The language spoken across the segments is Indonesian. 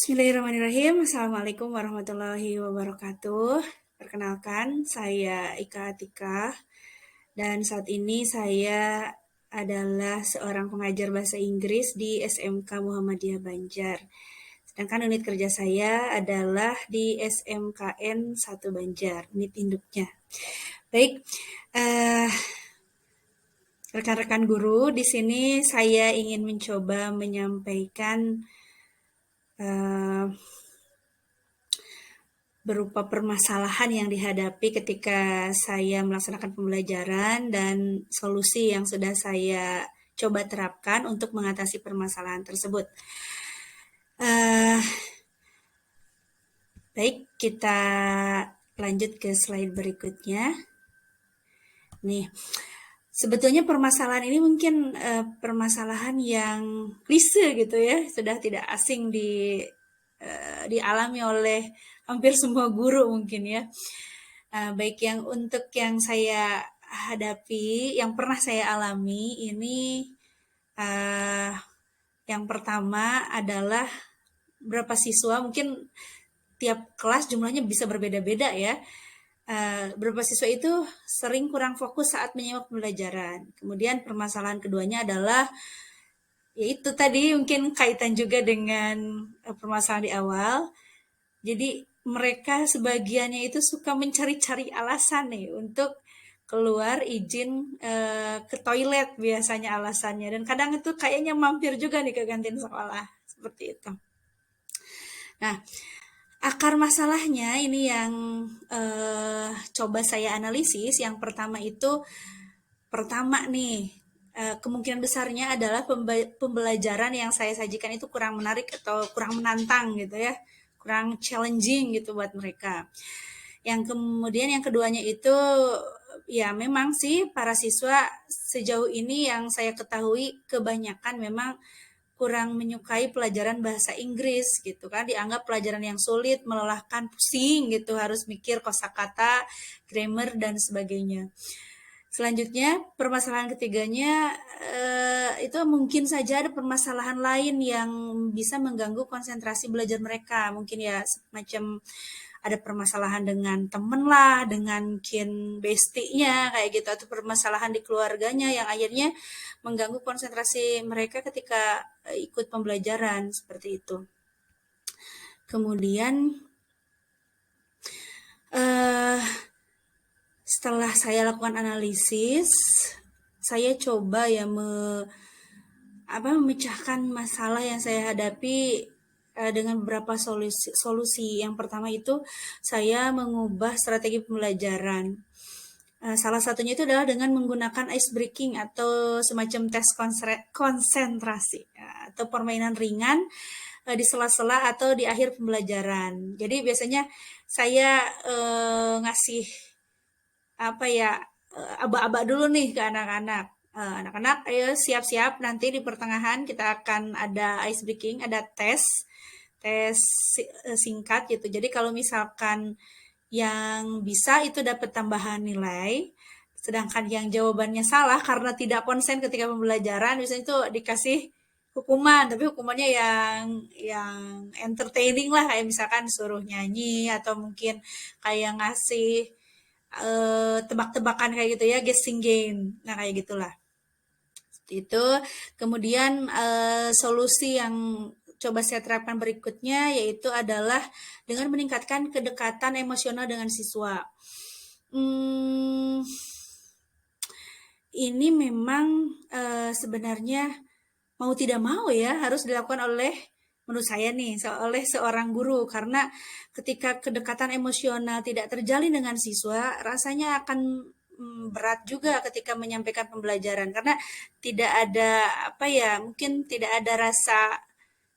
Bismillahirrahmanirrahim. Assalamualaikum warahmatullahi wabarakatuh. Perkenalkan, saya Ika Atika dan saat ini saya adalah seorang pengajar bahasa Inggris di SMK Muhammadiyah Banjar. Sedangkan unit kerja saya adalah di SMKN 1 Banjar, unit induknya. Baik, rekan-rekan guru, di sini saya ingin mencoba menyampaikan berupa permasalahan yang dihadapi ketika saya melaksanakan pembelajaran dan solusi yang sudah saya coba terapkan untuk mengatasi permasalahan tersebut. Baik, kita lanjut ke slide berikutnya. Nih, sebetulnya permasalahan ini mungkin permasalahan yang klise gitu ya, sudah tidak asing dialami oleh hampir semua guru mungkin ya. Baik yang untuk yang saya hadapi, yang pernah saya alami ini yang pertama adalah berapa siswa, mungkin tiap kelas jumlahnya bisa berbeda-beda ya. Beberapa siswa itu sering kurang fokus saat menyimak pembelajaran. Kemudian permasalahan keduanya adalah yaitu tadi mungkin kaitan juga dengan permasalahan di awal. Jadi mereka sebagiannya itu suka mencari-cari alasan nih untuk keluar izin ke toilet biasanya alasannya. Dan kadang itu kayaknya mampir juga nih ke kantin sekolah. Seperti itu. Nah, akar masalahnya ini yang coba saya analisis. Yang pertama itu, nih, kemungkinan besarnya adalah pembelajaran yang saya sajikan itu kurang menarik atau kurang menantang gitu ya, kurang challenging gitu buat mereka. Yang kemudian yang keduanya itu ya memang sih para siswa sejauh ini yang saya ketahui kebanyakan memang kurang menyukai pelajaran bahasa Inggris gitu kan, dianggap pelajaran yang sulit, melelahkan, pusing gitu, harus mikir kosakata, grammar dan sebagainya. Selanjutnya, permasalahan ketiganya itu mungkin saja ada permasalahan lain yang bisa mengganggu konsentrasi belajar mereka. Mungkin ya semacam ada permasalahan dengan temen lah, dengan mungkin bestie-nya kayak gitu, atau permasalahan di keluarganya yang akhirnya mengganggu konsentrasi mereka ketika ikut pembelajaran seperti itu. Kemudian setelah saya lakukan analisis, saya coba ya memecahkan masalah yang saya hadapi dengan beberapa solusi. Yang pertama itu saya mengubah strategi pembelajaran. Salah satunya itu adalah dengan menggunakan ice breaking atau semacam tes konsentrasi atau permainan ringan di sela-sela atau di akhir pembelajaran. Jadi biasanya saya ngasih aba-aba dulu nih ke anak-anak. Anak-anak, ayo siap-siap, nanti di pertengahan kita akan ada ice breaking, ada tes singkat gitu. Jadi kalau misalkan yang bisa itu dapat tambahan nilai, sedangkan yang jawabannya salah karena tidak konsen ketika pembelajaran, biasanya itu dikasih hukuman, tapi hukumannya yang entertaining lah, kayak misalkan suruh nyanyi atau mungkin kayak ngasih tebak-tebakan kayak gitu ya, guessing game. Nah, kayak gitulah. Seperti itu. Kemudian solusi yang coba saya terapkan berikutnya yaitu adalah dengan meningkatkan kedekatan emosional dengan siswa. Ini memang sebenarnya mau tidak mau ya harus dilakukan oleh, menurut saya nih, oleh seorang guru, karena ketika kedekatan emosional tidak terjalin dengan siswa, rasanya akan berat juga ketika menyampaikan pembelajaran, karena tidak ada mungkin tidak ada rasa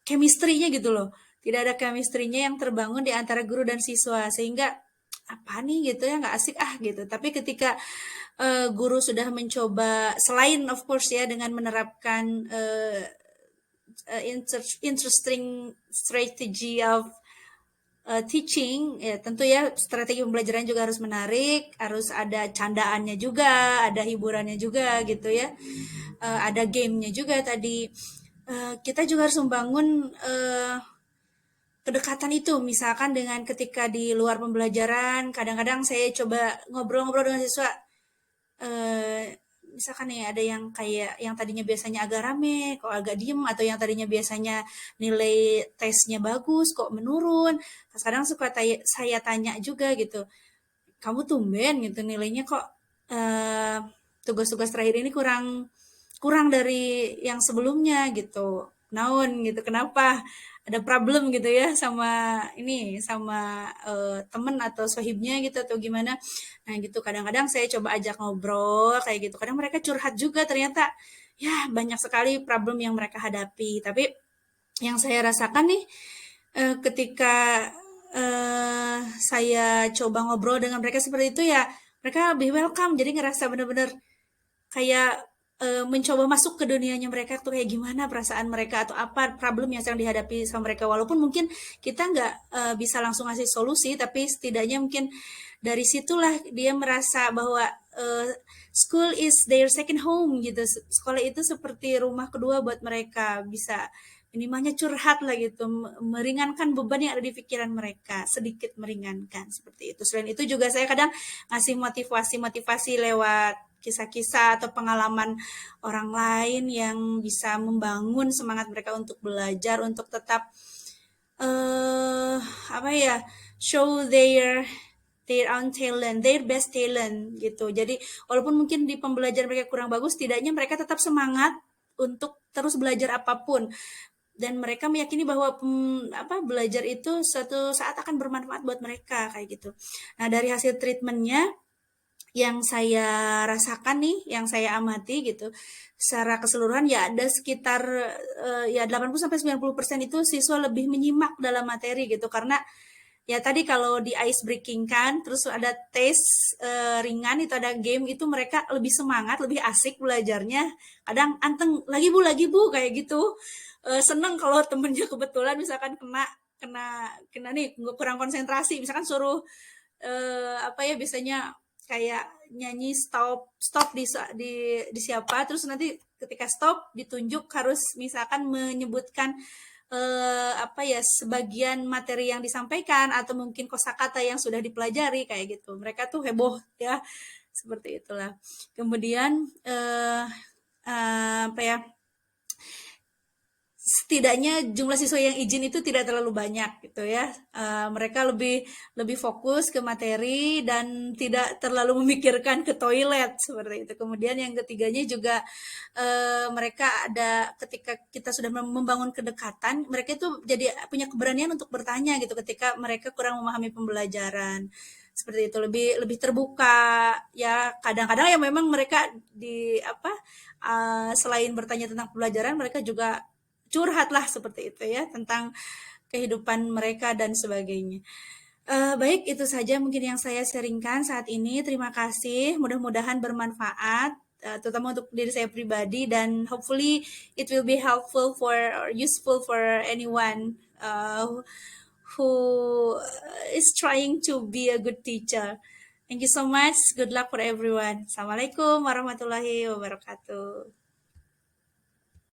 chemistry-nya gitu loh, tidak ada chemistry-nya yang terbangun di antara guru dan siswa, sehingga apa nih gitu ya, nggak asik gitu. Tapi ketika guru sudah mencoba, selain of course ya dengan menerapkan interesting strategy of teaching, ya tentu ya strategi pembelajaran juga harus menarik, harus ada candaannya juga, ada hiburannya juga gitu ya, ada gamenya juga tadi. Kita juga harus membangun kedekatan itu misalkan dengan ketika di luar pembelajaran kadang-kadang saya coba ngobrol-ngobrol dengan siswa, eh, misalkan nih ada yang kayak yang tadinya biasanya agak rame kok agak diem, atau yang tadinya biasanya nilai tesnya bagus kok menurun. Terus kadang suka saya tanya juga gitu, kamu tumben gitu nilainya kok, eh, tugas-tugas terakhir ini kurang kurang dari yang sebelumnya gitu. Naon gitu, kenapa? Ada problem gitu ya sama ini, sama temen atau sohibnya gitu atau gimana. Nah gitu kadang-kadang saya coba ajak ngobrol kayak gitu. Kadang mereka curhat juga ternyata ya banyak sekali problem yang mereka hadapi. Tapi yang saya rasakan nih, ketika saya coba ngobrol dengan mereka seperti itu ya, mereka lebih welcome. Jadi ngerasa bener-bener kayak mencoba masuk ke dunianya mereka tuh kayak gimana perasaan mereka atau apa problem yang sedang dihadapi sama mereka, walaupun mungkin kita nggak bisa langsung ngasih solusi, tapi setidaknya mungkin dari situlah dia merasa bahwa school is their second home gitu. Sekolah itu seperti rumah kedua buat mereka, bisa minimalnya curhat lah gitu, meringankan beban yang ada di pikiran mereka, sedikit meringankan seperti itu. Selain itu juga saya kadang ngasih motivasi-motivasi lewat kisah-kisah atau pengalaman orang lain yang bisa membangun semangat mereka untuk belajar, untuk tetap eh apa ya, show their own talent, their best talent gitu. Jadi walaupun mungkin di pembelajaran mereka kurang bagus, setidaknya mereka tetap semangat untuk terus belajar apapun, dan mereka meyakini bahwa belajar itu suatu saat akan bermanfaat buat mereka kayak gitu. Nah dari hasil treatmentnya yang saya rasakan nih, yang saya amati gitu, secara keseluruhan ya ada sekitar ya 80-90% itu siswa lebih menyimak dalam materi gitu, karena ya tadi kalau di ice breaking kan, terus ada tes ringan itu, ada game itu, mereka lebih semangat, lebih asik belajarnya. Kadang anteng lagi bu kayak gitu. Seneng kalau temennya kebetulan misalkan kena kena kena nih kurang konsentrasi, misalkan suruh apa ya biasanya kayak nyanyi stop stop di siapa, terus nanti ketika stop ditunjuk harus misalkan menyebutkan apa ya sebagian materi yang disampaikan atau mungkin kosakata yang sudah dipelajari kayak gitu, mereka tuh heboh ya seperti itulah. Kemudian apa ya, setidaknya jumlah siswa yang izin itu tidak terlalu banyak gitu ya. Mereka lebih lebih fokus ke materi dan tidak terlalu memikirkan ke toilet seperti itu. Kemudian yang ketiganya juga mereka ada, ketika kita sudah membangun kedekatan, mereka itu jadi punya keberanian untuk bertanya gitu ketika mereka kurang memahami pembelajaran. Seperti itu, lebih lebih terbuka ya. Kadang-kadang ya memang mereka di apa, selain bertanya tentang pembelajaran, mereka juga curhatlah seperti itu ya tentang kehidupan mereka dan sebagainya. Baik, itu saja mungkin yang saya sharingkan saat ini. Terima kasih, mudah-mudahan bermanfaat, terutama untuk diri saya pribadi, dan hopefully it will be helpful for or useful for anyone who is trying to be a good teacher. Thank you so much. Good luck for everyone. Assalamualaikum warahmatullahi wabarakatuh.